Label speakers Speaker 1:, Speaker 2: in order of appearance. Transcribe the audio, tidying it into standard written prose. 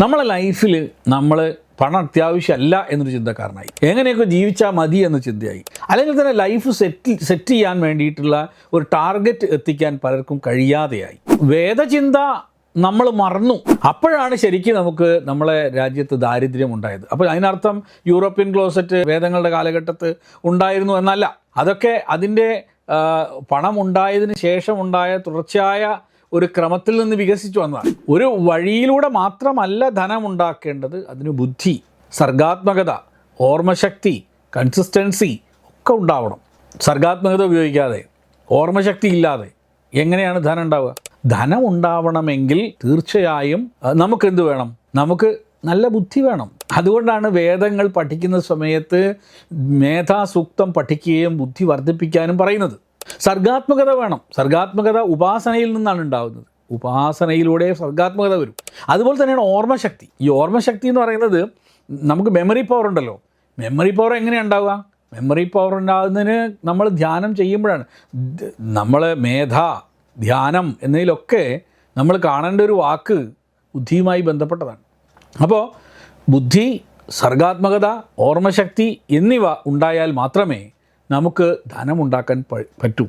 Speaker 1: നമ്മളെ ലൈഫിൽ നമ്മൾ പണം അത്യാവശ്യമല്ല എന്നൊരു ചിന്തക്കാരനായി, എങ്ങനെയൊക്കെ ജീവിച്ചാൽ മതി എന്ന ചിന്തയായി, അല്ലെങ്കിൽ തന്നെ ലൈഫ് സെറ്റ് ചെയ്യാൻ വേണ്ടിയിട്ടുള്ള ഒരു ടാർഗറ്റ് എത്തിക്കാൻ പലർക്കും കഴിയാതെയായി. വേദചിന്ത നമ്മൾ മറന്നു. അപ്പോഴാണ് ശരിക്കും നമുക്ക് നമ്മളെ രാജ്യത്ത് ദാരിദ്ര്യം ഉണ്ടായത്. അപ്പോൾ അതിനർത്ഥം യൂറോപ്യൻ ക്ലോസറ്റ് വേദങ്ങളുടെ കാലഘട്ടത്ത് ഉണ്ടായിരുന്നു എന്നല്ല. അതൊക്കെ അതിൻ്റെ പണം ഉണ്ടായതിന് ശേഷം ഉണ്ടായ തുടർച്ചയായ ഒരു ക്രമത്തിൽ നിന്ന് വികസിച്ചു വന്നതാണ്. ഒരു വഴിയിലൂടെ മാത്രമല്ല ധനം ഉണ്ടാക്കേണ്ടത്, അതിന് ബുദ്ധി, സർഗാത്മകത, ഓർമ്മശക്തി, കൺസിസ്റ്റൻസി ഒക്കെ ഉണ്ടാവണം. സർഗാത്മകത ഉപയോഗിക്കാതെ, ഓർമ്മശക്തി ഇല്ലാതെ എങ്ങനെയാണ് ധനം ഉണ്ടാവുക? ധനം ഉണ്ടാവണമെങ്കിൽ തീർച്ചയായും നമുക്കെന്ത് വേണം? നമുക്ക് നല്ല ബുദ്ധി വേണം. അതുകൊണ്ടാണ് വേദങ്ങൾ പഠിക്കുന്ന സമയത്ത് മേധാസൂക്തം പഠിക്കുകയും ബുദ്ധി വർദ്ധിപ്പിക്കാനും പറയുന്നത്. സർഗാത്മകത വേണം. സർഗാത്മകത ഉപാസനയിൽ നിന്നാണ് ഉണ്ടാകുന്നത്. ഉപാസനയിലൂടെ സർഗാത്മകത വരും. അതുപോലെ തന്നെയാണ് ഓർമ്മശക്തി. ഈ ഓർമ്മശക്തി എന്ന് പറയുന്നത്, നമുക്ക് മെമ്മറി പവർ ഉണ്ടല്ലോ. മെമ്മറി പവർ എങ്ങനെയാണ് ഉണ്ടാവുക? മെമ്മറി പവർ ഉണ്ടാകുന്നതിന് നമ്മൾ ധ്യാനം ചെയ്യുമ്പോഴാണ്. നമ്മൾ ധ്യാനം എന്നതിലൊക്കെ നമ്മൾ കാണേണ്ട ഒരു വാക്ക് ബുദ്ധിയുമായി ബന്ധപ്പെട്ടതാണ്. അപ്പോൾ ബുദ്ധി, സർഗാത്മകത, ഓർമ്മശക്തി എന്നിവ ഉണ്ടായാൽ മാത്രമേ നമുക്ക് ധനമുണ്ടാക്കാൻ പറ്റൂ.